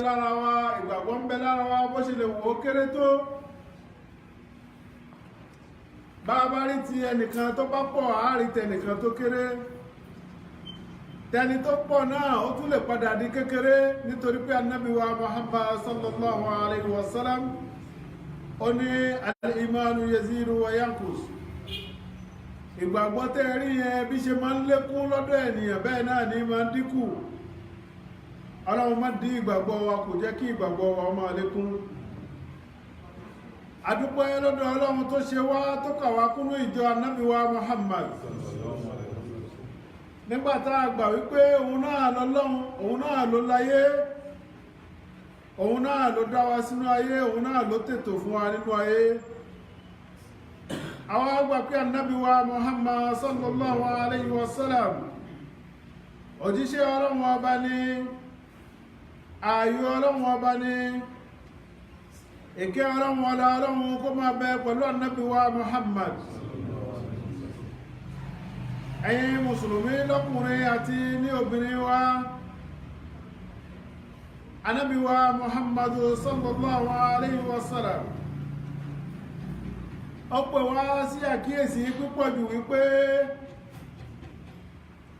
lára wa ìgbàgbọ́ ń bẹ lára wa bó ṣe lè wò ó kéré tó bá a bá rí ti ẹnìkan tó bá pọ̀ á rí tẹnìkan tó kéré tẹni tó pọ̀ náà ó tún lè padà di kékeré nítorí pé Ànábì wa Muhammad sallallahu alayhi wa sallam ó ní al-imanu yazidu wa yankus ìgbàgbọ́ tẹ́ rí yẹn bí ṣe máa ń lékún lọ́dọ̀ ènìyàn bẹ́ẹ̀ náà ní máa ń dínkù. Ọlọ́run má dí ìgbàgbọ́ wa kò jẹ́ kí ìgbàgbọ́ wa máa lékún. Adúpẹ́ lọ́dọ̀ Ọlọ́run tó ṣe wá tó kà wá kúrú ìjọ Ànábì wa Muhammad. Nígbà tá a gbà wípé òun náà lọ́lọ́run, òun náà ló láyé, òun náà ló dá wa sínú ayé, òun náà ló tètò fún wa nínú ayé. Àwọn àgbà pé Ànábì wa Muhammad sallallahu alayhi wa sallam òjíṣẹ́ Ọlọ́run ọba ní, ààyò Ọlọ́run ọba ní, ìkẹ́ Ọlọ́run ọlá Ọlọ́run kó máa bẹ pẹ̀lú Ànábì wa Muhammad. Ẹ̀yin mùsùlùmí lọ́kùnrin àti ní obìnrin wa, Ànábì wa Muhammad sallallahu alayhi wa sallam ó pè wá sí àkíyèsí púpọ̀ jù wípé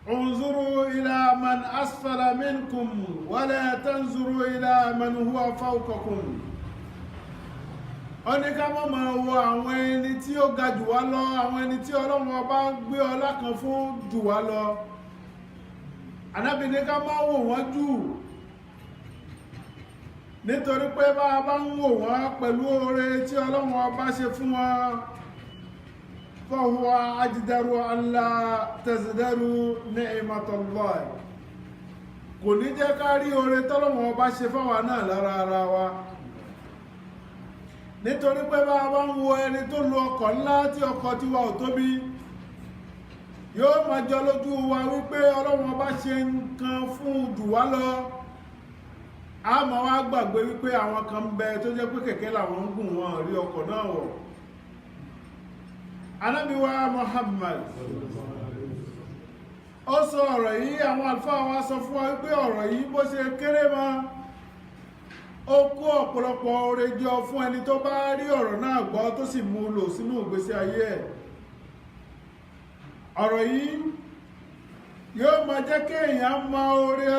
انظروا إلى من أسفل منكم ولا تنظروا إلى من هو فوقكم. Ó ní ká má máa wo àwọn ẹni tí ó ga jù wá lọ, àwọn ẹni tí Ọlọ́run ọba gbé ọlá kan fún jù wá lọ. Ànábì ní ká má wò wọ́n jù, nítorí pé bá a bá ń wò wọ́n pẹ̀lú oore tí Ọlọ́run ọba ṣe fún wọn, فهو أجدر أن لا تزدروا نعمة الله. Kò ní jẹ́ ká rí oore tọ́lọ́run ọba ṣe fáwa náà lára ara wa. Nítorí pé bá a bá ń wo ẹni tó lo ọkọ̀ ńlá tí ọkọ̀ tiwa ò tóbi, yóò máa jọ lójú wa wípé Ọlọ́run ọba ṣe nǹkan fún jù wá lọ. A máa wá gbàgbé wípé àwọn kan ń bẹ tó jẹ́ pé kẹ̀kẹ́ làwọn ń gùn, wọn rí ọkọ̀ náà wọ̀. Ànábì wa Muhammad ó sọ ọ̀rọ̀ yìí, àwọn àlùfáà wa sọ fún wa wípé ọ̀rọ̀ yìí bó ṣe kéré mọ́ ó kó ọ̀pọ̀lọpọ̀ oore jọ fún ẹni tó bá rí ọ̀rọ̀ náà gbọ́ tó sì mú lò sínú ìgbésí ayé ẹ̀. Ọ̀rọ̀ yìí yóò máa jẹ́ kí èèyàn mọ oore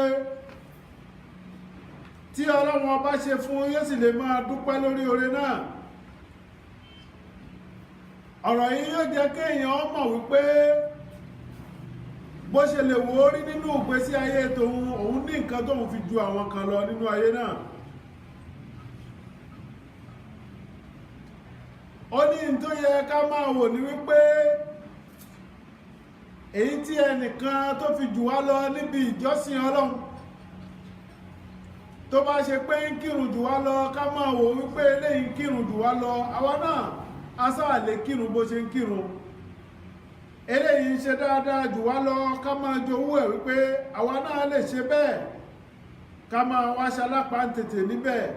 tí Ọlọ́run ọba ṣe fún, yóò sì lè máa dúpẹ́ lórí oore náà. Ọ̀rọ̀ yìí yóò jẹ́ kéèyàn mọ̀ wípé bó ṣe lè wò ó rí nínú ìgbésí ayé tòun, òun ní nǹkan tóun fi ju àwọn kan lọ nínú ayé náà. Ó ní n tó yẹ ká máa wò ní wípé èyí tí ẹnìkan tó fi jù wá lọ níbi ìjọsìn Ọlọ́run tó bá ṣe pé ń kírun jù wá lọ, ká máa wò wípé eléyìí ń kírun jù wá lọ, àwa náà asáà lè kírun bó ṣe ń kírun. Eléyìí ń ṣe dáadáa jù wá lọ, ká máa jowú ẹ̀ wípé àwa náà lè ṣe bẹ́ẹ̀, ká máa wá ṣalápá tètè níbẹ̀.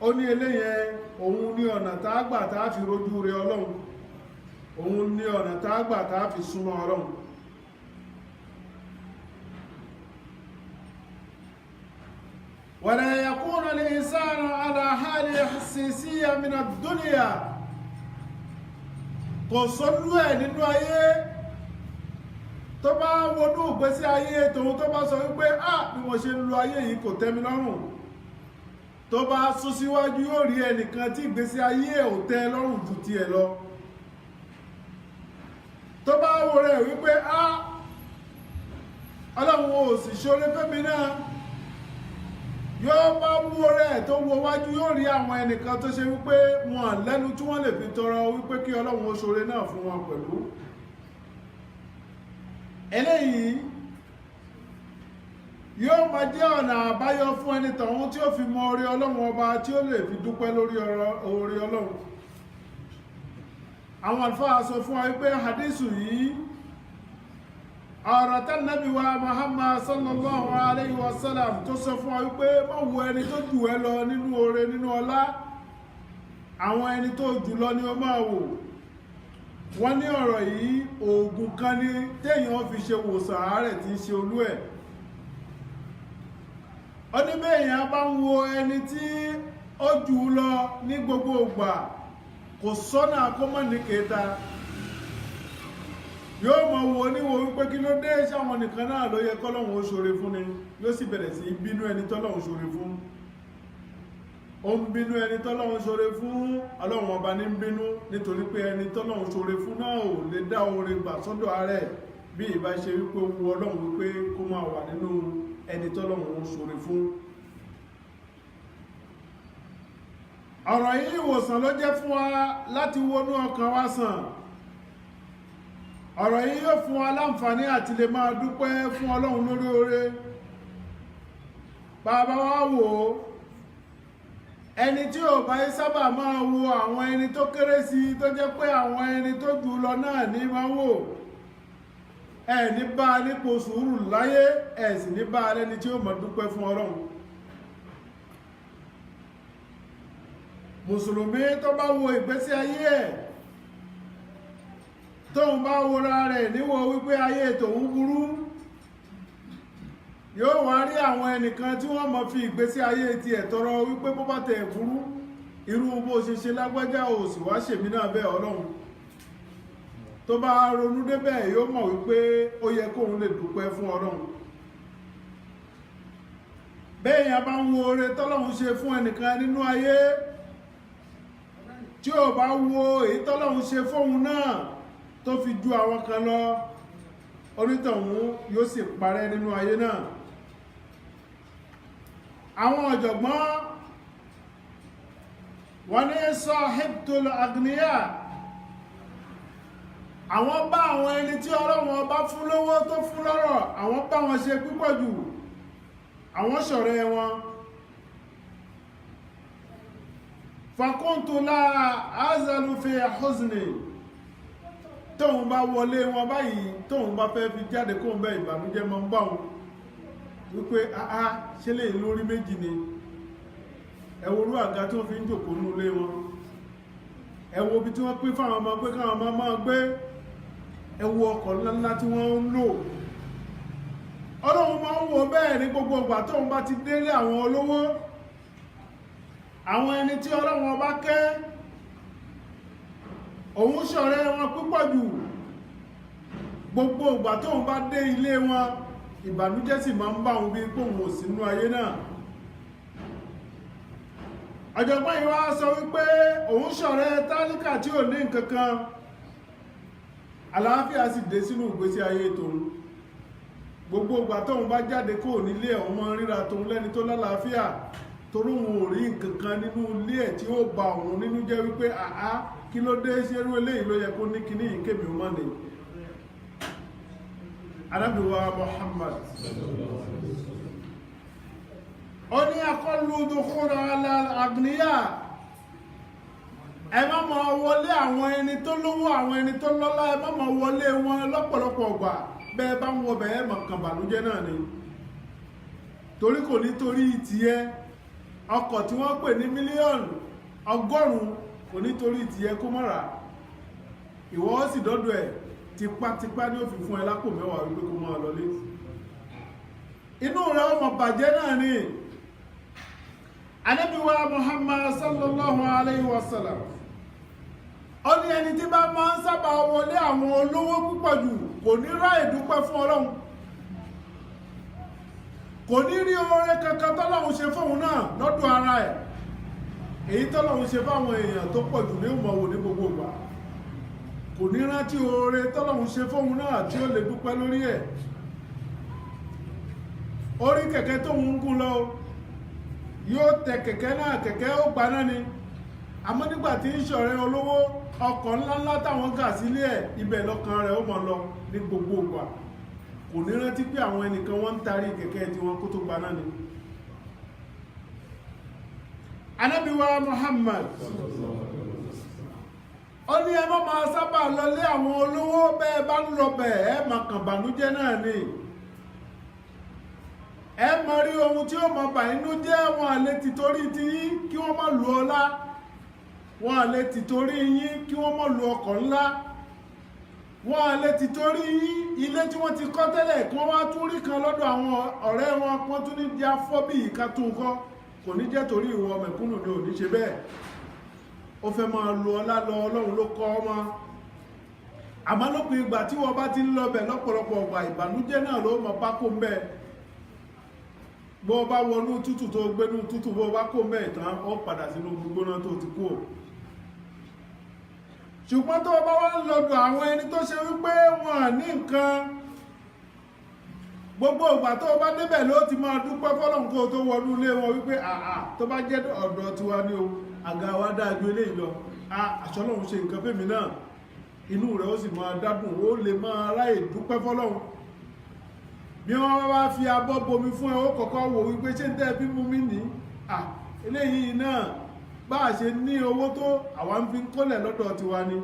Ó ní eléyẹn òun ní ọ̀nà tá a gbà tá a fi rojú rẹ Ọlọ́run, òun ní ọ̀nà tá a gbà tá a fi súnmọ́ Ọlọ́run. ولا يكون الإنسان على حال حساسية من الدنيا. Kò sọ́lú ẹ̀ nínú ayé tó bá wọnú ìgbésí ayé tòun tó bá sọ wípé bí mo ṣe ń lo ayé yìí kò tẹ́ mi lọ́rùn, tó bá sún síwájú yóò rí ẹnìkan tí ìgbésí ayé ò tẹ́ lọ́rùn ju tiẹ̀ lọ. Tó bá wo rẹ̀ wípé Ọlọ́run ò sì ṣoore fẹ́mi náà, yóò bá wú rẹ̀ tó wo wájú yóò rí àwọn ẹnìkan tó ṣe wípé wọn lẹ́nu tí wọ́n lè fi tọrọ wípé kí Ọlọ́run ó ṣoore náà fún wọn pẹ̀lú. Eléyìí yóò máa jẹ́ ọ̀nà àbáyọ fún ẹni tọ̀hún tí ó fi mọ oore Ọlọ́run ọba, tí ó lè fi dúpẹ́ lórí oore Ọlọ́run. Àwọn àlùfáà sọ fún wa wípé hadithu yìí ọ̀rọ̀ tí Ànábì wa Muhammad sallallahu alayhi wa sallam tó sọ fún wa wípé má wo ẹni tó jù ẹ́ lọ nínú oore nínú ọlá, àwọn ẹni tó jù lọ ni ó máa wò. Wọ́n ní ọ̀rọ̀ yìí oògùn kan ní téèyàn fi ṣe wòsàn àárẹ̀ tí ń ṣe olú ẹ̀. ó ní bẹ́ẹ̀yàn bá ń wo ẹni tí ó jù ú lọ ní gbogbo ìgbà kò sọ́nà kó mọ̀ ní kẹta yóò mọ̀ wo níwò wípé kí ló dé sáwọn nìkan náà ló yẹ kọ́lọ́hun ó ṣoore fún ni yóò sì bẹ̀rẹ̀ sí bínú ẹni tọ́lọ́hun ṣoore fún ó ń bínú ẹni tọ́lọ́hun ṣoore fún ọlọ́run ọba ní bínú nítorí pé ẹni tọ́lọ́hun ṣoore fún náà ò lè dá oore gbà sọ́dọ̀ ààrẹ bí ìbá ṣe wípé wu ọlọ́run wípé kó máa wà nínú ẹni tọ́lọ́hun ṣoore fún. ọ̀rọ̀ yìí ìwòsàn ló jẹ́ fún wa láti wọnú ọkàn wa sàn. ọ̀rọ̀ yìí yóò fún wa láǹfààní àti lè máa dúpẹ́ fún ọlọ́run lórí oore. bàbá wa wò ó ẹni tí ò bá sábà máa wo àwọn ẹni tó kéré sí tó jẹ́ pé àwọn ẹni tó jù lọ náà ní máa wò ẹ ní bá a nípò sùúrù láyé ẹ sì ní bá a lẹ́ni tí ó máa dúpẹ́ fún ọlọ́run. mùsùlùmí tó bá wo ìgbésí ayé ẹ̀ tóun bá wora rẹ̀ níwò wípé ayé tòun burú yóò wá rí àwọn ẹnìkan tí wọ́n máa fi ìgbésí ayé tiẹ̀ tọrọ wípé bó bá tẹ̀ burú irú bó ṣe ṣe lágbájá ò sì wá ṣèmí náà bẹ́ẹ̀ ọlọ́run tó bá ronú débẹ̀ yóò mọ̀ wípé ó yẹ kóun lè dúpẹ́ fún ọlọ́run. béèyàn bá ń wo oore tọ́lọ́run ṣe fún ẹnìkan nínú ayé tí ò bá wo èyí tọ́lọ́run ṣe fóun náà tó fi ju àwọn kan lọ onítọ̀hún yóò sì parẹ́ nínú ayé náà. àwọn ọ̀jọ̀gbọ́n wọ́n ní sahibtul agniya àwọn bá àwọn ẹni tí Ọlọ́run ọba fún lówó tó fún lọ́rọ̀ àwọn bá wọn ṣe púpọ̀ jù àwọn ṣọ̀rẹ́ wọn. fakuntu la azalu fi huzni tóun bá wọlé wọn báyìí tóun bá fẹ́ fi jáde kóun bẹ́ ìbànújẹ́ máa ń bá wọn wípé àá ṣe lè lórí méjì ni ẹ wo orú àga tí wọ́n fi ń jòkó nínú ilé wọn ẹ wo ibi tí wọ́n pín fáwọn ọmọ pé káwọn ọmọ máa gbé ẹ wo ọkọ̀ ńláńlá tí wọ́n ń lò. Ọlọ́run máa ń wo bẹ́ẹ̀ ní gbogbo ìgbà tóun bá ti délé àwọn olówó àwọn ẹni tí Ọlọ́run ọba kẹ́ òun ṣọ̀rẹ́ wọn púpọ̀ jù gbogbo ìgbà tóun bá dé ilé wọn ìbànújẹ́ sì máa ń bá òun bí pòun ò sínú ayé náà. ọ̀jọ̀gbọ́n yìí wá sọ wípé òun ṣọ̀rẹ́ tálíkà tí ò ní nǹkan kan àlàáfíà sì dé sínú ìgbésí ayé tòun gbogbo ìgbà tóun bá jáde kó nílé ẹ̀ ọmọ ríra tóun lẹ́ni tó lálàáfíà torí òun ò rí nǹkan kan nínú ilé ẹ̀ tí ó ba òun nínú jẹ́ wípé àá kí ló dé ṣerú eléyìí ló yẹ kó ní kíní ìkébì ọmọ ni. Ànábì wa Muhammad ó ní akọlù dukhura ala agniya ẹ má máa wọlé àwọn ẹni tó lówó àwọn ẹni tó lọ́lá ẹ má máa wọlé wọn lọ́pọ̀lọpọ̀ ọgbà bẹ́ẹ̀ bá ń wọ bẹ́ẹ̀ mọ̀ kàn bànújẹ́ náà ni torí kò ní torí tiẹ̀ ọkọ̀ tí wọ́n pè ní mílíọ̀nù 100 kò ní torí tiẹ̀ kó mọ́ra ìwọ sì dọ́dọ̀ ẹ̀ tipátipá ní ó fi fún ẹ lápò mẹ́wàá wípé kó máa lọlé inú rẹ̀ ọmọ bàjẹ́ náà ni. Ànábì wa Muhammad sallallahu alayhi wa sallam ó ní ẹni tí bá máa ń sábà wọlé àwọn olówó púpọ̀ jù kò ní ráyè dúpẹ́ fún Ọlọ́run kò ní rí oore kankan tọ́lọ́run ṣe fóun náà lọ́dọ̀ ara ẹ̀ èyí tọ́lọ́run ṣe fáwọn èèyàn tó pọ̀ jù ní ìmọ̀wò ní gbogbo ìgbà kò ní rántí oore tọ́lọ́run ṣe fóun náà tí ó lè dúpẹ́ lórí ẹ̀. orí kẹ̀kẹ́ tóun ń gùn lọ yóò tẹ kẹ̀kẹ́ náà kẹ̀kẹ́ ó gbaná ni àmọ́ nígbà tí ń ṣọ̀rẹ́ olówó ọkọ̀ ńláńlá táwọn gà sílé ẹ̀ ibẹ̀ lọ́kàn rẹ̀ ó mọ̀ lọ ní gbogbo ìgbà kò ní rántí pé àwọn ẹnìkan wọ́n ń tarí kẹ̀kẹ́ tí wọ́n kó tó gbaná ni. Ànábì wa Muhammad ó ní ẹ má máa sábà lọlé àwọn olówó bẹ́ẹ̀ bá ń lọ bẹ̀ ẹ máa kàn bànújẹ́ náà ni ẹ mọ rí ohun tí ó mọ bà inú jẹ́ wọn àlè tìtorí ti yín kí wọ́n má lu ọlá wọn àlè tìtorí yín kí wọ́n má lu ọkọ̀ ńlá wọ́n lè ti torí ilé tí wọ́n ti kọ́ tẹ́lẹ̀ kí wọ́n wá tún rí kan lọ́dọ̀ àwọn ọ̀rẹ́ wọn wọ́n tún ní di afọ́bí ìka tún kọ́, kò ní jẹ́ torí ìwọ mẹ̀kúnnù ni ò ní ṣe bẹ́ẹ̀. Ó fẹ́ máa lo ọlá lọ, Ọlọ́run ló kọ́ ọmọ. Àmọ́ lópin ìgbà tí wọ́n bá ti ń lọ bẹ̀ lọ́pọ̀lọpọ̀ ọgbà, ìbànújẹ́ náà ló mọ̀ pákó ń bẹ̀. Bó bá wọnú tútù tó gbénú tútù, bó bá kó mẹ́ ìtàn ó padà sínú gbígbóná tó ti kú. Ṣùgbọ́n tó bá wá ń lọ́dọ̀ àwọn ẹni tó ṣe wípé wọn ní nǹkan, gbogbo ìgbà tó bá débẹ̀ ló ti máa dúpẹ́ fọ́lọ́run kó tó wọnú ilé wọn wípé àà tó bá jẹ́ ọ̀dọ̀ tiwa ní o, àga wa dájú eléyìí lọ, àṣọlọ́run ṣe nǹkan fẹ́mi náà, inú rẹ̀ ó sì máa dádùn, ó lè máa ráyè dúpẹ́ fọ́lọ́run. Bí wọ́n wá fi abọ́ bomi fún ẹ, ó kọ́kọ́ wò wípé ṣé ń tẹ́ bí mú mi ní eléyìí náà bá a ṣe ní owó tó àwa ń fi ń kólẹ̀ lọ́dọ̀ tiwa ni,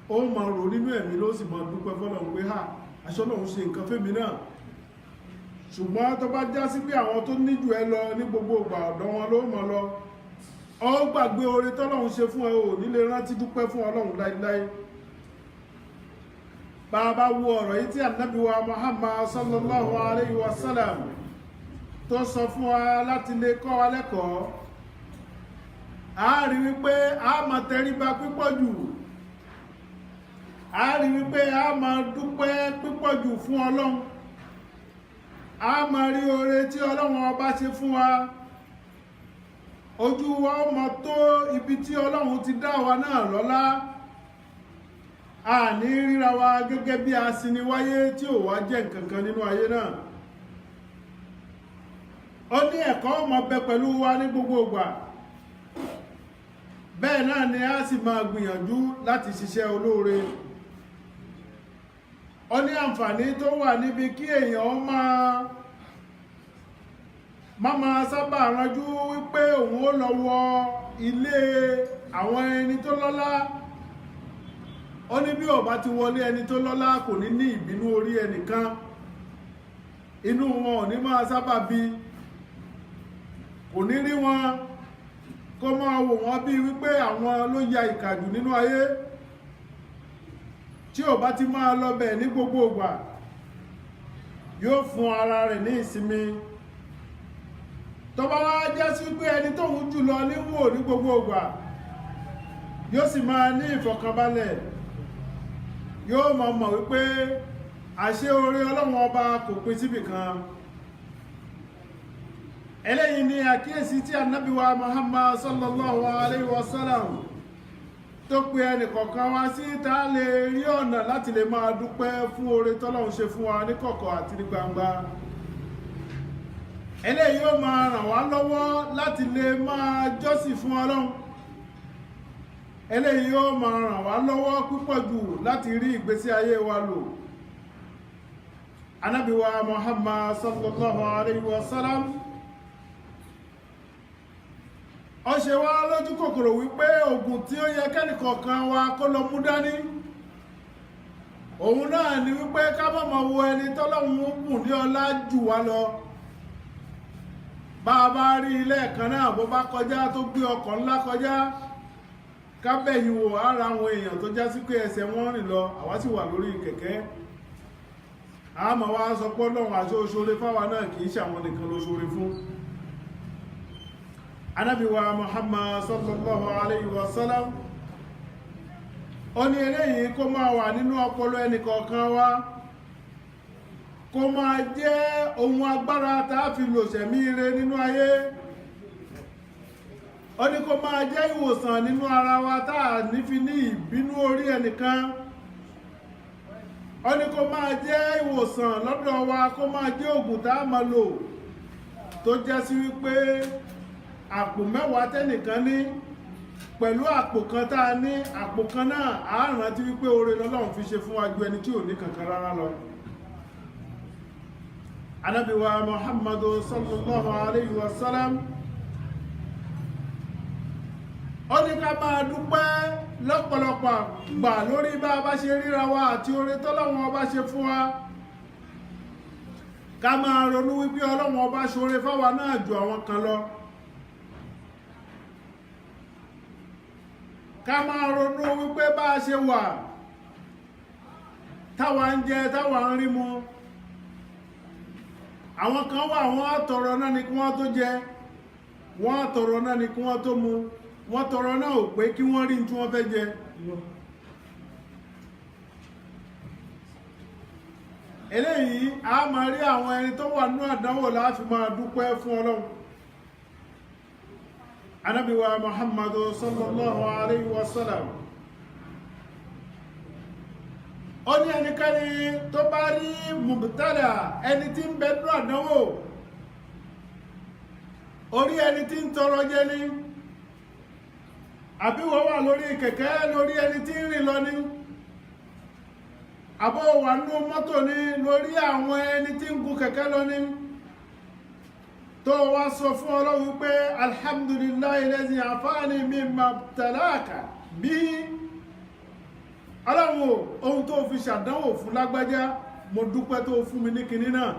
ó máa rò nínú ẹ̀mí ló sì máa dúpẹ́ fọ́lọ́run pé àṣọlọ́run ṣe nǹkan fẹ́mi náà. Ṣùgbọ́n tó bá já sí pé àwọn tó ní jù ẹ lọ ní gbogbo ìgbà ọ̀dọ̀ wọn ló mọ̀ lọ, ó gbàgbé oore tọ́lọ́run ṣe fún ẹ, ò ní lè rántí dúpẹ́ fún Ọlọ́run láíláí. Bàbá wo ọ̀rọ̀ yìí tí Ànábì wa Muhammad sallallahu alayhi wa sallam tó sọ fún wa láti lè kọ́ wa lẹ́kọ̀ọ́, a rí wípé a máa tẹríba pípọ̀ jù, a rí wípé a máa dúpẹ́ pípọ̀ jù fún Ọlọ́run, a máa rí oore tí Ọlọ́run ọba ṣe fún wa, ojú wa ó máa tó ibi tí Ọlọ́run ti dá wa náà lọ́lá. A ní ríra wa gẹ́gẹ́ bí asiniwáyé tí ò wá jẹ́ nǹkankan nínú ayé náà. Ó ní ẹ̀kọ́ ó máa bẹ pẹ̀lú wa ní gbogbo ìgbà. Bẹ́ẹ̀ náà ni a sì máa gbìyànjú láti ṣiṣẹ́ olóore. Ó ní àǹfààní tó wà níbi kí èèyàn máa sábà ránjú wípé òun ó lọ wọ ilé àwọn ẹni tó lọ́lá. Ó ní bí ó bá ti wọlé ẹni tó lọ́lá kò ní ní ìbínú orí ẹnìkan, inú wọn ò ní máa sábà bí, kò ní rí wọn kó máa wò wọ́n bí wípé àwọn ló ya ìkàjù nínú ayé. Tí ó bá ti máa lọ bẹ̀ ní gbogbo ìgbà, yóò fún ara rẹ̀ ní ìsinmi. Tó bá wá jẹ́ sí pé ẹni tóhun jùlọ níwò ní gbogbo ìgbà, yóò sì máa ní ìfọ̀kànbalẹ̀, yóò máa mọ̀ wípé àṣẹ oore Ọlọ́run ọba kò pín síbì kan. Eléyìí ni àkíyèsí tí Ànábì wa Muhammad sallallahu alayhi wa sallam tó pe ẹnìkọ̀ọ̀kan wá sí tá lè rí ọ̀nà láti lè máa dúpẹ́ fún oore tọ́lọ́run ṣe fún wa ní kọ̀kọ̀ àti ní gbangba. Eléyìí yóò máa ràn wá lọ́wọ́ láti lè máa jọ́sìn fún Ọlọ́run. Eléyìí yóò máa ràn wá lọ́wọ́ púpọ̀ jù láti rí ìgbésí ayé wa lò. Ànábì wa Muhammad sallallahu alayhi wa sallam ó ṣe wá lójú kòkòrò wípé oògùn tí ó yẹ kẹ́nìkọ̀ọ̀kan wa kó lọ mú dání, òun náà ni wípé ká má máa wo ẹni tọ́lọ́run ń bùn ní ọlá jù wá lọ. Bá a bá rí ilé ẹ̀kan náà bó bá kọjá tó gbé ọkọ̀ ńlá kọjá, ká bẹ̀yìn wò ara àwọn èèyàn tó já sí pé ẹsẹ̀ wọn rìn lọ, àwa sì wà lórí kẹ̀kẹ́. A máa wá sọ pé Ọlọ́run àti oṣoore fáwa náà kì í ṣàwọn nìkan ló ṣoore fún. Ànábì wa Muhammad sallallahu alayhi wa sallam ó ní eléyìí kó máa wà nínú ọpọlọ ẹnìkọ̀ọ̀kan wa, kó máa jẹ́ ohun agbára tá a fi lò ṣẹ̀mí ire nínú ayé. Ó ní kó máa jẹ́ ìwòsàn nínú ara wa tá a ní fi ní ìbínú orí ẹnìkan. Ó ní kó máa jẹ́ ìwòsàn lọ́dọ̀ wa, kó máa jẹ́ ògùn tá a máa lò tó jẹ́ sí wípé àpò mẹ́wàá tẹ́nìkan ní pẹ̀lú àpò kan tá a ní, àpò kan náà a rántí wípé oore l'Ọlọ́run fi ṣe fún wa ju ẹni tí ò ní kankan rárá lọ. Ànábì wa Muhammadu sallallahu alayhi wa sallam ó ní ká máa dúpẹ́ lọ́pọ̀lọpọ̀ gbà lórí bá a bá ṣe ríra wa àti oore tọ́lọ́run ọba ṣe fún wa. Ká máa ronú wípé Ọlọ́run ọba ṣoore fáwa náà ju àwọn kan lọ. Ká máa ronú wípé bá a ṣe wà táwa ń jẹ táwa ń rí mu àwọn kan wà wọ́n tọrọ náà ni kí wọ́n tó jẹ wọ́n tọrọ náà ni kí wọ́n tó mu wọ́n tọrọ náà ò pé kí wọ́n rí tí wọ́n fẹ́ jẹ eléyìí a máa rí àwọn ẹni tó wà nínú àdánwò láti máa dúpẹ́ fún Ọlọ́run Ànábì wa Muhammadu sallallahu alayhi wa sallam ó ní ẹnikẹ́ni tó bá rí mubtala ẹni tí ń bẹ nínú àdánwò orí ẹni tí ń tọrọ jẹ ní àbí wọ́n wà lórí kẹ̀kẹ́ lórí ẹni tí ń rìn lọ ní àbọ̀ wà nínú mọ́tò ní lórí àwọn ẹni tí ń gun kẹ̀kẹ́ lọ ní tó wá sọ fún Ọlọ́run pé alhamdulillahi lazi afani mimma ibtalaka bí Ọlọ́run ohun tó fi ṣàdánwò fún lágbájá mo dúpẹ́ tó fún mi ní kinní náà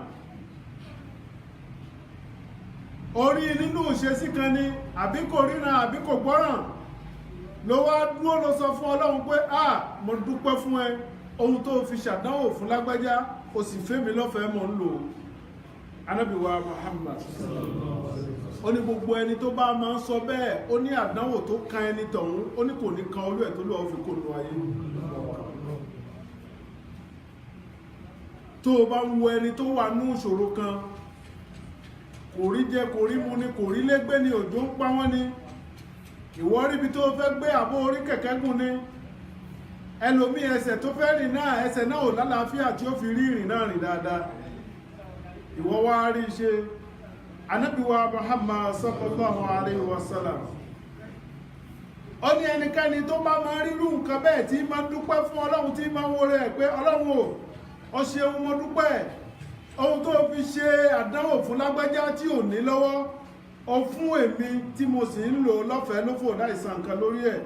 orí nínú ìṣesí kan ní àbí kò ríran àbí kò gbọ́ràn ló wá dúró ló sọ fún Ọlọ́run pé mo dúpẹ́ fún ẹ ohun tó fi ṣàdánwò fún lágbájá ó sì fẹ́ mi lọ́fẹ̀ẹ́ mọ̀ ń lò Ànábì wa Muhammad ó ní gbogbo ẹni tó bá máa ń sọ bẹ́ẹ̀ ó ní àdánwò tó kan ẹni tọ̀hún ó ní kò ní kan olú ẹ̀ tó lọ́wọ́ fi kò nù ayé tó bá ń wo ẹni tó wà ní ìṣòro kan kò rí jẹ kò rí mu ni kò rí légbé ni òjò ń pa wọ́n ni ìwọ ríbi tó fẹ́ gbé àbó orí kẹ̀kẹ́ gùn ni ẹlòmí ẹsẹ̀ tó fẹ́ rìn náà ẹsẹ̀ náà ò lálàáfíà tí ó fi rí ìrìn náà rìn dáadáa ìwọ wá rí ṣe Ànábì wa Muhammad sallallahu alaihi wasallam ó ní ẹnikẹ́ni tó bá máa rírú nǹkan bẹ́ẹ̀ tí máa dúpẹ́ fún Ọlọ́run tí máa wo rẹ̀ pé Ọlọ́run ó ṣeun mo dúpẹ́ ohun tó fi ṣe àdánwò fún lágbájá tí ò ní lọ́wọ́ ó fún èmi tí mo sì ń lò lọ́fẹ̀ẹ́ lófò láìsan nǹkan lórí ẹ̀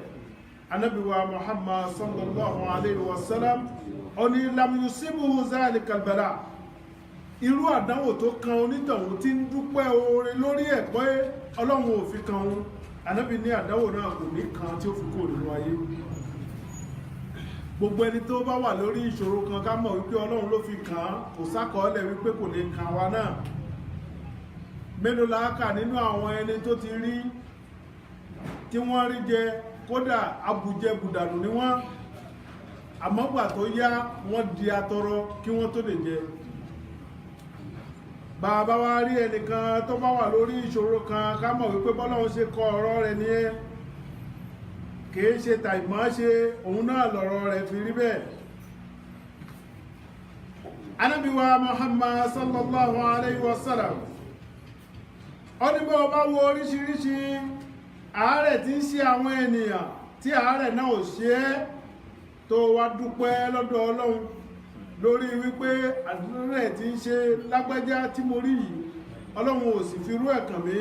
Ànábì wa Muhammad sallallahu alaihi wasallam ó ní lam yusibuhu zalikal bala irú àdánwò tó kan onítọ̀hún tí ń dúpẹ́ oore lórí ẹ̀ pé Ọlọ́run ò fi kan òun Ànábì ní àdánwò náà kò ní kan tí ó fi kó nínú ayé gbogbo ẹni tó bá wà lórí ìṣòro kan ká mọ̀ wípé Ọlọ́run ló fi kàn án kò sákọọ́lẹ̀ wípé kò lè kàn wá náà mélòó la kà nínú àwọn ẹni tó ti rí tí wọ́n rí jẹ kódà abùjẹ bùdànù ni wọ́n àmọ́gbà tó yá wọ́n di atọrọ kí wọ́n tó lè jẹ bàbá wa rí ẹnìkan tó bá wà lórí ìṣòro kan ká mọ̀ wípé bọ́lọ́run ṣe kọ ọ̀rọ̀ rẹ̀ ní ẹ́ kìí ṣe tàìmọ́ ṣe òun náà lọ̀rọ̀ rẹ̀ fi rí bẹ́ẹ̀ Ànábì wa Muhammad sallallahu alaihi wasallam ó ní bó bá wo oríṣiríṣi àárẹ̀ tí ń ṣe àwọn ènìyàn tí àárẹ̀ náà ò ṣe é tó wá dúpẹ́ lọ́dọ̀ Ọlọ́run lórí wípé àdúrà tí ń ṣe lágbájá tí mo rí yìí Ọlọ́run ò sì fi rú ẹ̀ kàn mí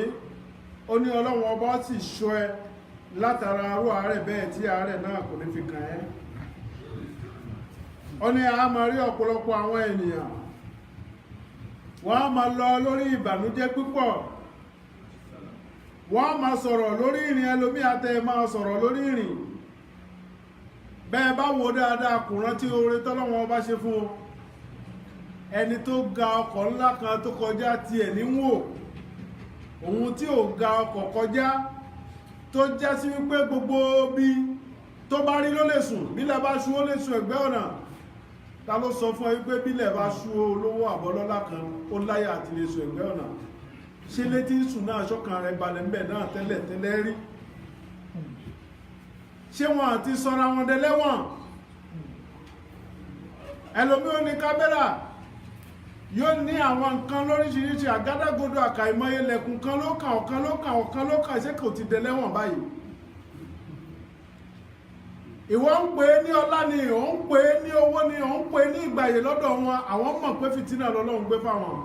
ó ní Ọlọ́run ọba sì ṣọ́ ẹ látara arú àárẹ̀ bẹ́ẹ̀ tí àárẹ̀ náà kò ní fi kàn ẹ́ ó ní a máa rí ọ̀pọ̀lọpọ̀ àwọn ènìyàn wọ́n á máa lọ lórí ìbànújẹ́ púpọ̀ wọ́n á máa sọ̀rọ̀ lórí ìrìn ẹlòmí àtẹ máa sọ̀rọ̀ lórí ìrìn bẹ́ẹ̀ bá wo dáadáa kò rántí oore tọ́lọ́wọ́n bá ṣe fún ẹni tó ga ọkọ̀ ńlá kan tó kọjá tiẹ̀ níwò òun tí ò ga ọkọ̀ kọjá tó já sí wípé gbogbo bí tó bá rí ló lè sùn bílẹ̀ bá ṣú ó lè sùn ẹ̀gbẹ́ ọ̀nà ta ló sọ fún ẹ wípé bílẹ̀ bá ṣú olówó àbọ́lọ́lá kan ó láyà àti lè sùn ẹ̀gbẹ́ ọ̀nà ṣe létí sùn náà ṣọ́kàn rẹ̀ balẹ̀ ń bẹ̀ náà tẹ́lẹ̀ rí ṣé wọn àti sọ́ra wọn dẹlẹ́wọ̀n ẹlòmí ó ní kámẹ́rà yóò ní àwọn nǹkan lóríṣiríṣi àgádágodo àkàìmọye lẹ̀kùn kan ló kàn ọ̀kan ló kàn ṣé kò ti dẹlẹ́wọ̀n báyìí ìwọ ń pè é ní ọlá ni ò ń pè é ní owó ni ò ń pè é ní ìgbàyè lọ́dọ̀ wọn àwọn mọ̀ pé fìtínà lọ́lọ́run gbé fáwọn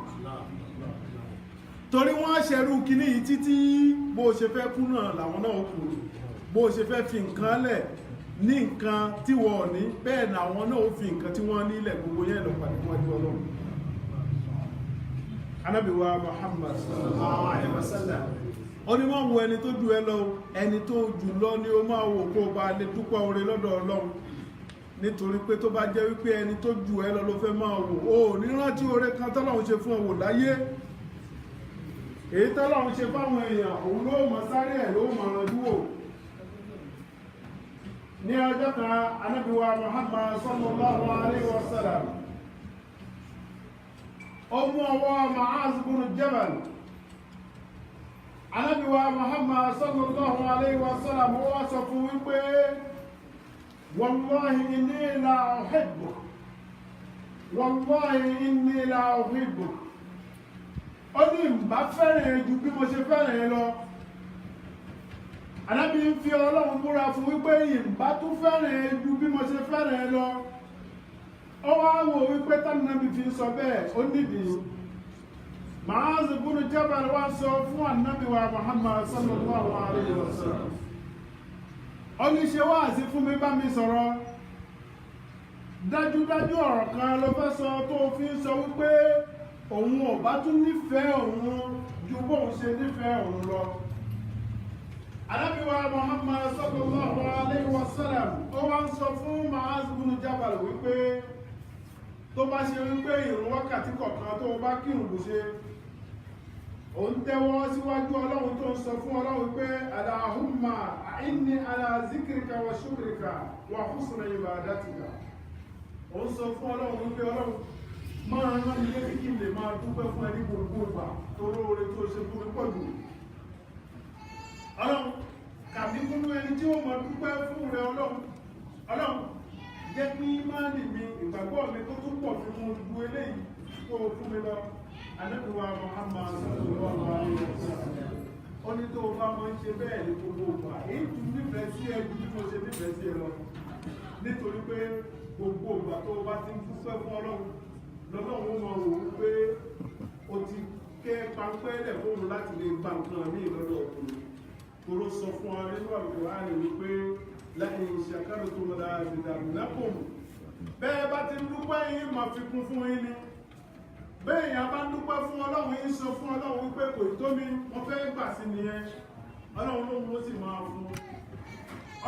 torí wọ́n ṣẹ̀rú kíní yìí títí bó ṣe fẹ́ kú náà làwọn náà kú bó ṣe fẹ́ fi nǹkan lẹ̀ ní nǹkan tí wọ́n ní bẹ́ẹ̀ làwọn náà fi nǹkan tí wọ́n nílẹ̀ gbogbo yẹn lọ pàdé wájú Ọlọ́run Ànábì wa Muhammad sallallahu alaihi wasallam ó ní máa wo ẹni tó ju ẹ lọ ẹni tó jù lọ ni ó máa wò kó bá lè dúpẹ́ oore lọ́dọ̀ Ọlọ́run nítorí pé tó bá jẹ́ wípé ẹni tó jù ẹ́ lọ ló fẹ́ máa wò ó ní rántí oore kan tọ́lọ́run ṣe fún ọ wò láyé èyí tọ́lọ́run ṣe fáwọn èèyàn òun ló mọ̀ sáré ẹ̀ ló mọ̀ ràn dúró ní ọjọ́ kan Ànábì wa Muhammad sallallahu alaihi wasallam ó mú ọwọ́ Mu'az bin Jabal Ànábì wa Muhammad sallallahu alaihi wasallam ó wá sọ fún wípé wallahi inni la uhibbuk wallahi inni la uhibbuk ó ní ìbá fẹ́rẹ̀ ju bí mo ṣe fẹ́rẹ̀ lọ Ànábì ń fi Ọlọ́run búra fún wípé ìbá tún fẹ́rẹ̀ ju bí mo ṣe fẹ́rẹ̀ lọ ó wá wò wípé tánàbí fi sọ bẹ́ẹ̀ ó nídìí Mu'az bin Jabal wá sọ fún Ànábì wa Muhammad sallallahu alaihi wasallam ó ní ṣe wáàsí fún mi bá mi sọ̀rọ̀ dájúdájú ọ̀rọ̀ kan ló fẹ́ sọ tó fi ń sọ wípé òun ò bá tún nífẹ̀ẹ́ òun ju bóun ṣe nífẹ̀ẹ́ òun lọ Ànábì wa Muhammad sallallahu alaihi wasallam ó wá ń sọ fún Mu'az bin Jabal wípé tó bá ṣe wípé ìrun wákàtí kọ̀ọ̀kan tó bá kírun bù ṣe ó ń tẹ́wọ́ síwájú Ọlọ́run tó ń sọ fún Ọlọ́run pé Allahumma a'inni ala zikrika wa shukrika wa husni ibadatika ó ń sọ fún Ọlọ́run wípé Ọlọ́run máa rán mi létí kí n lè máa dúpẹ́ fún ẹni gbogbo ìgbà tó róore tó ṣe fún mi pọ̀jù Ọlọ́run kàbí kúnú ẹni tí ó mọ̀ dúpẹ́ fún rẹ Ọlọ́run jẹ́ kí ìmánì mi ìgbàgbọ́ mi tó tún pọ̀ fún mo ju eléyìí tó fún mi lọ Ànábì wa Muhammad sallallahu alaihi wasallam ó ní tó bá máa ń ṣe bẹ́ẹ̀ ní gbogbo ìgbà èyí tún nífẹ̀ẹ́ sí ẹ ju bí mo ṣe nífẹ̀ẹ́ sí ẹ lọ nítorí pé gbogbo ìgbà tó bá ti ń dúpẹ́ fún Ọlọ́run ó mọ̀ wò ó pé o ti kẹ́ pampẹ́ lẹ̀ fóònù láti lè gba nǹkan mí lọ́dọ̀ ọkùnrin tóró sọ fún ọ nínú àwùjọ àárín wípé lẹ́yìn ìṣàkárò tó mọ̀ dáa ìdàgbù lápòmù bẹ́ẹ̀ bá ti ń dúpẹ́ yín máa fi kún fún yín ni bẹ́ẹ̀ yà bá ń dúpẹ́ fún Ọlọ́run yín sọ fún Ọlọ́run wípé kò tó mi wọ́n fẹ́ gbà sí nìyẹn Ọlọ́run ló mú ó sì máa fún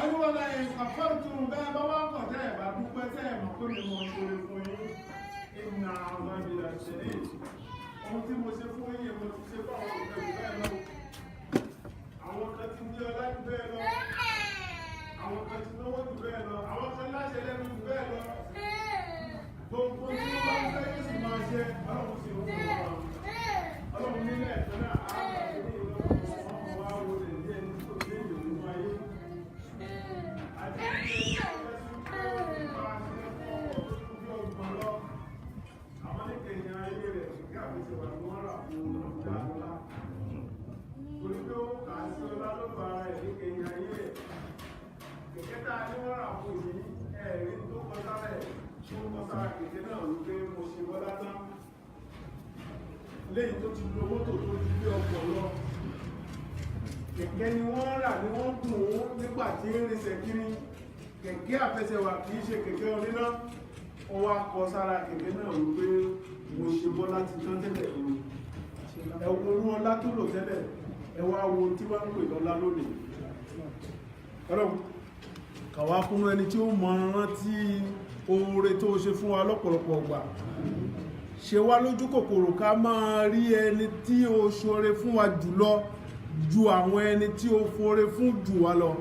ọdún lẹ́yìn àfẹ́rùtù bẹ́ẹ̀ bá wá kọ̀ tẹ́ ẹ̀ bá dúpẹ́ tẹ́ ẹ̀ mọ̀ pé mi mọ̀ ṣoore fún yín ìnà àwọn àmìlà ṣẹlẹ̀ ohun tí mo ṣe fún yín mo ti ṣe fún àwọn òkè bẹ́ẹ̀ lọ àwọn kan ti ní ọlá jù bẹ́ẹ̀ lọ àwọn kan ti náwó jù bẹ́ẹ̀ lọ àwọn kan láṣẹ lẹ́nu jù bẹ́ẹ̀ lọ gbogbo tí wọ́n bá ń fẹ́ yóò sì máa ṣe Ọlọ́run sì ń fún wọn Ọlọ́run nílẹ̀ ẹ̀fẹ́ náà àgbà tó ní ìlọ́wọ́ ọmọ wa wo lè ní ẹni tó ní ìlú nínú ayé àti ìgbésẹ̀ ìgbésẹ̀ máa ṣe fún ọdún ọgbọ̀n lọ àwọn oníkẹyìn ayé rẹ̀ kí àbíṣe wà ní wọ́n rà fún ọjà lọ́la torí pé ó kà á sí ọlá ló bá ara ẹ̀ níkẹyìn ayé rẹ̀ kẹ̀kẹ́ tá a ní wọ́n rà fún yìí ẹ̀rí tó kọ sára ẹ̀ tó kọ sára kẹ̀kẹ́ náà wípé mo ṣe wọ́lá tán léyìí tó ti lo mọ́tò tó ti gbé ọkọ̀ lọ kẹ̀kẹ́ ni wọ́n rà ní wọ́n gùn ún nígbà tí ń rinṣẹ́ kiri kẹ̀kẹ́ àfẹsẹ̀wà kìí ṣe kẹ̀kẹ́ oníná ó wá kọ sára kẹ̀kẹ́ náà wípé mo ṣe bọ́lá ti tán tẹ́lẹ̀ ìlú ẹ̀wọ̀n orú ọlá tó lò tẹ́lẹ̀ ẹwà wo tí wọ́n ń pè lọ́lá lónìí Ọlọ́run kàwá kúnnú ẹni tí ó mọ̀ rántí oore tó ṣe fún wa lọ́pọ̀lọpọ̀ ọgbà ṣe wá lójú kòkòrò ká máa rí ẹni tí ó ṣoore fún wa jùlọ ju àwọn ẹni tí ó fóore fún jù wá lọ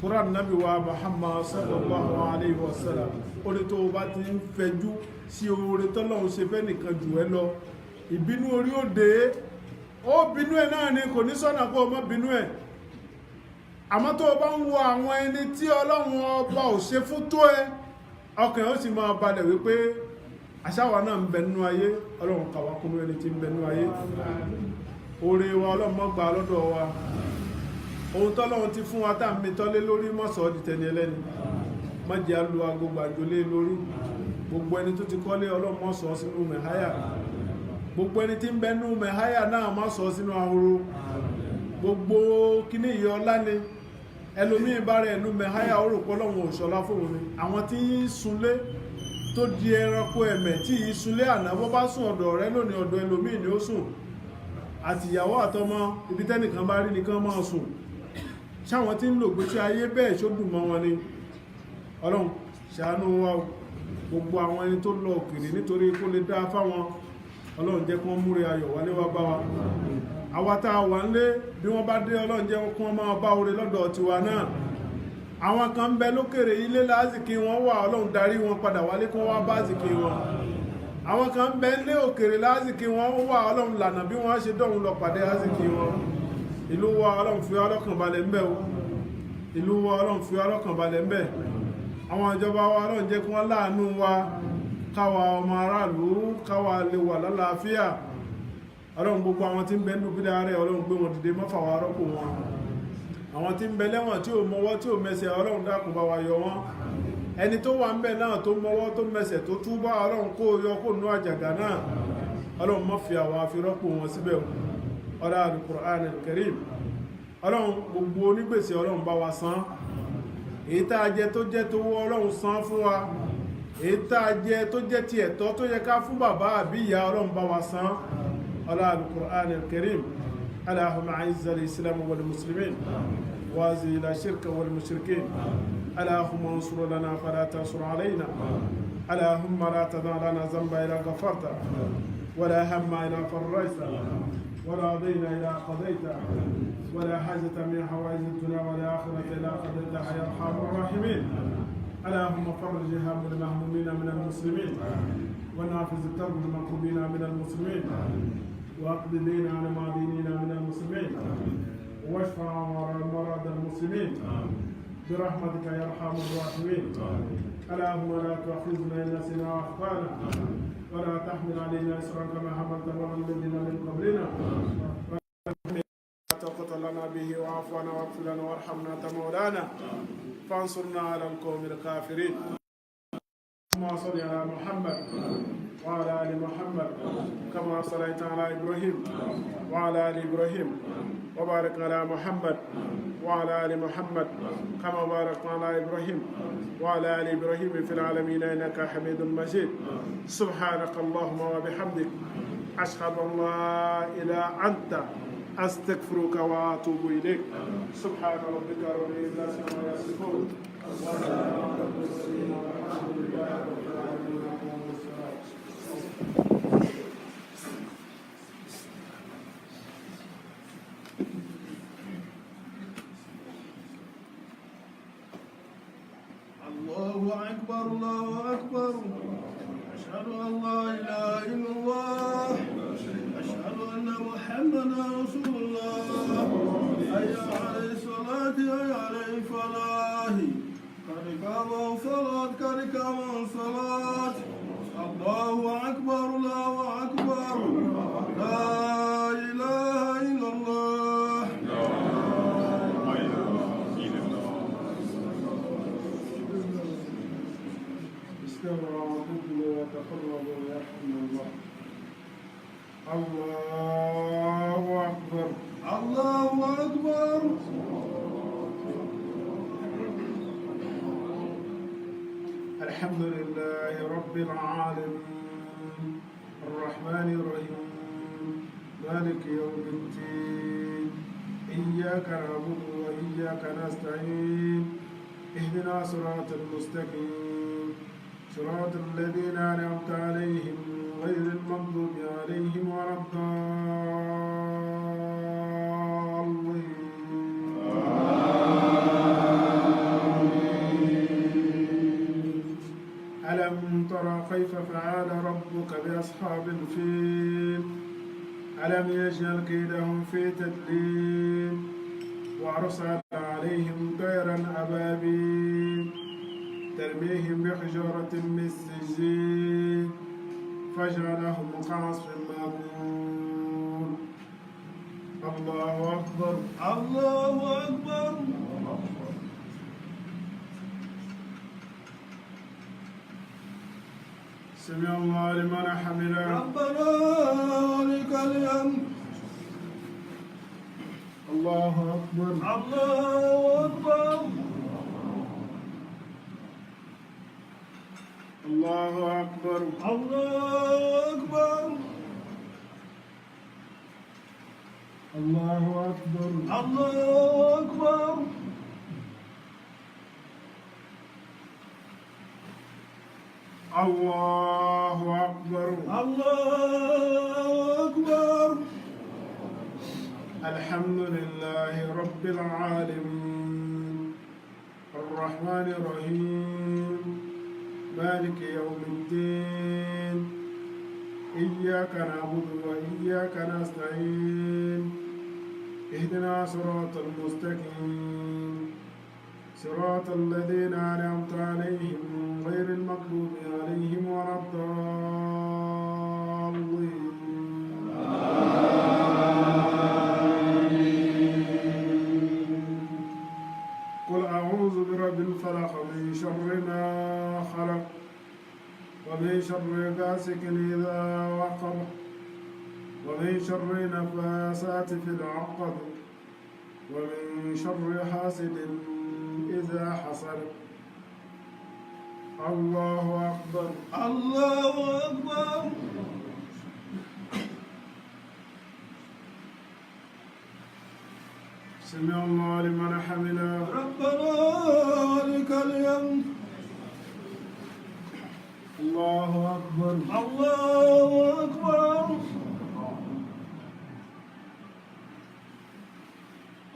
tóra nàbí wa Muhammad sallallahu alaihi wasallam ó ní tó bá ti ń fẹjú sí oore tọ́lọ́run ṣe fẹ́ nìkan jù ẹ lọ ìbínú orí ó dé ó bínú ẹ náà ni kò ní sọ́nà kó o mọ́ bínú ẹ àmọ́ tó bá ń wo àwọn ẹni tí Ọlọ́run ọba ò ṣe fún tó ẹ ọkàn ó sì máa balẹ̀ wípé àṣàwà náà ń bẹ nínú ayé Ọlọ́run kàwá kúrú ẹni tí ń bẹ nínú ayé oore wa Ọlọ́run mọ́ gbà lọ́dọ̀ wa ohun tọ́lọ́run ti fún wa tá ń mi tọ́lé lórí mọ́sọ̀ di tẹni ẹlẹ́ni má jẹ́ alu agogo àjòlé lórí gbogbo ẹni tó ti kọ́lé Ọlọ́run mọ́ sọ sínú mẹ̀háyà gbogbo ẹni tí ń bẹ nínú mẹ̀háyà náà má sọ sínú ahoro gbogbo kíní ìyẹ ọlá ni ẹlòmíì bá rẹ̀ ẹnu mẹ̀háyà ó rò pé Ọlọ́run òṣọlá fóun ni àwọn tí ń sunlé tó di ẹranko ẹ̀mẹ̀ tí ń sunlé àná bó bá sùn ọ̀dọ̀ rẹ lónìí ọ̀dọ̀ ẹlòmíì ni ó sùn àtìyàwó àtọmọ ibi tẹ́nìkan bá rí nìkan máa sùn ṣáwọn tí ń lò gbé tí ayé bẹ́ẹ̀ ṣó dùn mọ́ wọn ni ọlọ́run ṣàánú wa gbogbo àwọn ẹni tó lọ òkèrè nítorí kó lè dá fáwọn ọlọ́run jẹ́ kí wọ́n múre ayọ̀ wálé wá bá wa àwa tá a wà ń lé bí wọ́n bá dé ọlọ́run jẹ́ kí wọ́n máa bá oore lọ́dọ̀ tiwa náà àwọn kan ń bẹ lókèrè ilé lásìkí wọn wà ọlọ́run darí wọn padà wálé kí wọ́n wá bá àsìkí wọn àwọn kan ń bẹ lé òkèrè lásìkí wọn wà ọlọ́run lànà bí wọ́n ṣe dọ̀hún lọ pàdé àsìkí wọn ìlú wa ọlọ́run fi wá lọ́kàn balẹ̀ ń bẹ o ìlú wa ọlọ́run fi wá lọ́kàn balẹ̀ ń bẹ àwọn ìjọba wa ọlọ́run jẹ́ kí wọ́n láàánú wa káwa ọmọ aráàlú káwa lè wà lálàáfíà ọlọ́run gbogbo àwọn tí ń bẹ nínú bídà rẹ̀ ọlọ́run gbé wọn dìde mọ́fà wa rọ́pò wọn àwọn tí ń bẹ lẹ́wọ̀n tí ò mọwọ́ tí ò mẹsẹ̀ ọlọ́run dákun bá wa yọ wọn ẹni tó wà ń bẹ náà tó mọwọ́ tó mẹsẹ̀ tó túbá ọlọ́run kó yọ kó nú àjàgà náà ọlọ́run má fi àwọn afirọ́pò wọn síbẹ̀ ọlá al-Qur'an al-Karim ọlọ́run gbogbo onígbèsè ọlọ́run bá wa san èyí tá a jẹ tó jẹ́ tó wọ́ ọlọ́run san fún wa èyí tá a jẹ tó jẹ́ ti ẹ̀tọ́ tó yẹ ká fún bàbá àbí ìyá ọlọ́run bá wa san ọlá al-Qur'an al-Karim اللهم اعز الاسلام والمسلمين واذل الشرك والمشركين اللهم انصر لنا فلا تنصر علينا اللهم لا تدع لنا ذنبا الا غفرته ولا هم الا فرجته ولا دين الا قضيته ولا حاجه من حوائج الدنيا والاخره الا قضيتها يا ارحم الراحمين اللهم فرج هم المهمومين من المسلمين ونافذ كرب المكروبين من المسلمين واقض دين عن ماضينا من المسلمين واشفع مرضى المسلمين برحمتك يا ارحم الراحمين اللهم لا تؤاخذنا ان نسينا واخطانا ولا تحمل علينا اسرا كما حملته على الذين من قبلنا لا طاقة لنا به واعف عنا واغفر لنا وارحمنا انت مولانا فانصرنا على القوم الكافرين اللهم صل على محمد وعلى ال محمد كما صليت على ابراهيم وعلى ال ابراهيم وبارك على محمد وعلى ال محمد كما باركت على ابراهيم وعلى ال ابراهيم في العالمين انك حميد مجيد سبحانك اللهم وبحمدك اشهد ان لا اله الا انت استغفرك واتوب اليك سبحان ربك رب العزه عما يصفون وسلام على المرسلين والحمد لله رب العالمين. الله أكبر الله أكبر أشهد أن لا إله إلا الله أشهد أن محمدا رسول الله حي على الصلاة حي على الفلاح قد قاموا صلاة قد قاموا صلاة الله أكبر الله أكبر لا إله إلا الله استغفروا وتقربوا يرحم الله. الله أكبر الله أكبر الحمد لله رب العالمين الرحمن الرحيم مالك يوم الدين إياك نعبد وإياك نستعين اهدنا صراط المستقيم صراط الذين أنعمت عليهم غير المغضوب عليهم ولا الضالين. ألم تر كيف فعل ربك بأصحاب الفيل ألم يجعل كيدهم في تدليل وأرسل عليهم طيرا أبابيل ترميهم بحجارة من سجيل فجعلهم كعصف مأكول. الله أكبر الله أكبر سمع الله لمن حمده ربنا ولك الحمد الله أكبر الله أكبر الله أكبر الله أكبر الله أكبر الله أكبر الله أكبر. الله أكبر. الحمد لله رب العالمين الرحمن الرحيم مالك يوم الدين إياك نعبد وإياك نستعين اهدنا صراط المستقيم صراط الذين أنعمت عليهم غير المغضوب عليهم ولا الضالين. قل أعوذ برب الفلق من شر ما خلق ومن شر غاسق إذا وقب ومن شر النفاثات في العقد ومن شر حاسد إذا حسد. الله أكبر. الله أكبر. سمع الله لمن حمده. ربنا ولك الحمد. الله أكبر. الله أكبر.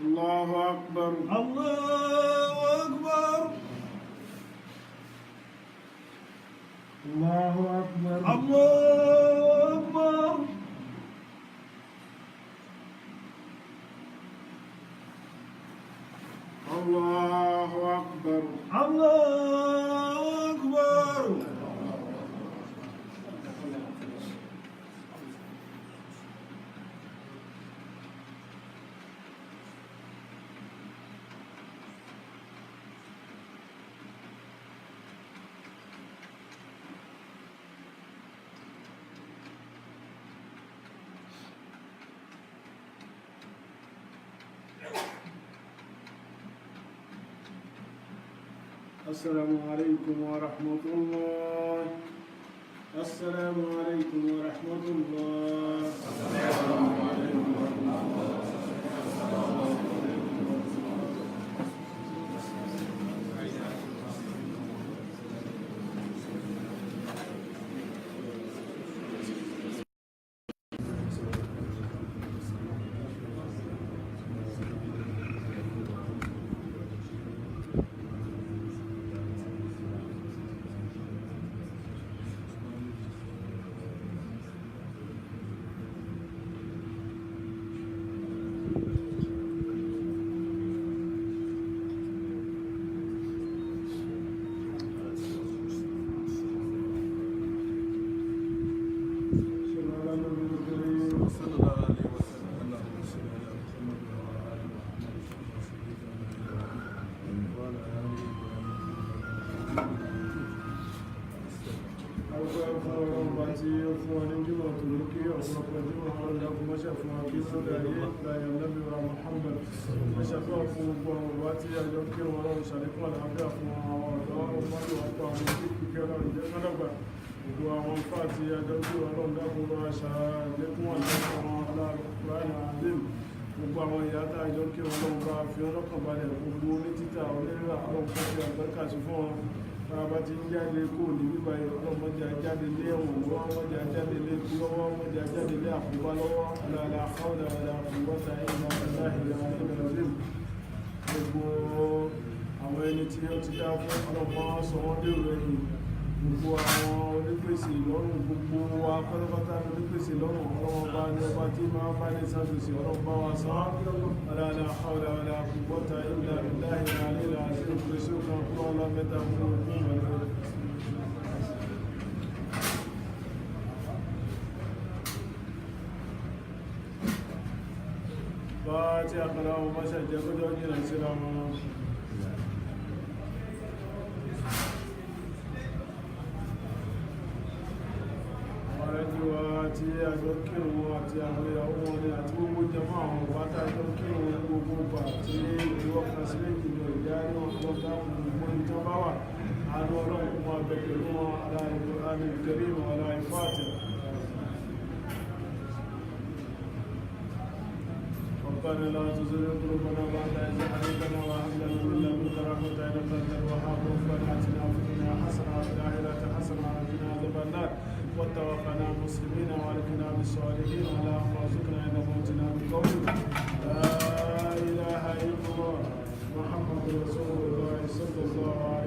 الله أكبر. الله أكبر. الله أكبر. الله أكبر. الله أكبر. الله أكبر. السلام عليكم ورحمة الله. السلام عليكم ورحمة الله. tí ó fún wa ní jímọ̀ tó ní kí ọ̀pọ̀lọpọ̀ jímọ̀ kan lọ́kùn mọ́ṣẹ̀ fún wa kí sódà ayé láyọ̀ lẹ́bí wa Muhammad mọ́ṣẹ̀ fún fún gbogbo àwọn ọ̀wá tí àjọ kí wọn lọ́rùn ṣàlékún àlàáfíà fún àwọn ọ̀dọ́ ọmọdé wà pa àwọn kíkẹ́ ọlọ́run jẹ́ kọ́dọ̀gbà gbogbo àwọn fà tí àjọ kí wọn lọ́rùn dákun lọ ṣàlékún àlàáfíà àwọn aláàrùn àdéhùn gbogbo àwọn ìyá tá àjọ kí wọn lọ́rùn bá fi ọlọ́kàn balẹ̀ gbogbo ní títà onírà àwọn fún ti àgbẹ́kà sí fún wọn bá ti ń jáde kó ní bíbá ọlọ́mọdé ajáde lé ẹ̀wọ̀n lọ́wọ́ ọmọdé ajáde lé ikú lọ́wọ́ ọmọdé ajáde lé àkóbá lọ́wọ́ aláàlá àkọ́ọ̀dà àkùnbọ́ta ìlà ìlàhìlà ìlàlẹ́m gbogbo àwọn ẹni tí ó ti dá fún ọlọ́mọ sọ wọ́n dé ìròyìn gbogbo àwọn onípèsè lọ́rùn gbogbo wa pátápátá onípèsè lọ́rùn ọlọ́wọ́ bá ní ọba tí máa bá ní sàtòsí ọlọ́mọ wa sàn aláàlá àkọ́ọ̀dà àkùnbọ́ta ìlà ìlàhìlà ìlàlẹ́m ìpèsè kan fún ọlọ́mẹta fún òkú Fatiha kalamu masha jagojo jina siramu Warajuwa tí àjọ kírun àti àwọn ìyàwó wọn ni àti gbogbo jẹmọ́ àwọn bátá àjọ kírun gbogbo bà tí ìwọ́ kan sí méjì ní ìdí àríwá ọlọ́dá gbogbo ìtọ́ bá wà àánú ọlọ́run fún abẹ́kẹ̀rún wọn aláìkẹ̀rí wọn aláìfàtẹ̀ ربنا لا تزغ قلوبنا بعد إذ هديتنا وهب لنا من لدنك رحمة إنك أنت الوهاب ربنا آتنا في الدنيا حسنة وفي الآخرة حسنة وقنا عذاب النار وتوفنا مسلمين والحقنا بالصالحين اللهم ارزقنا عند موتنا بقولك لا إله إلا الله محمد رسول الله صلى الله عليه وسلم.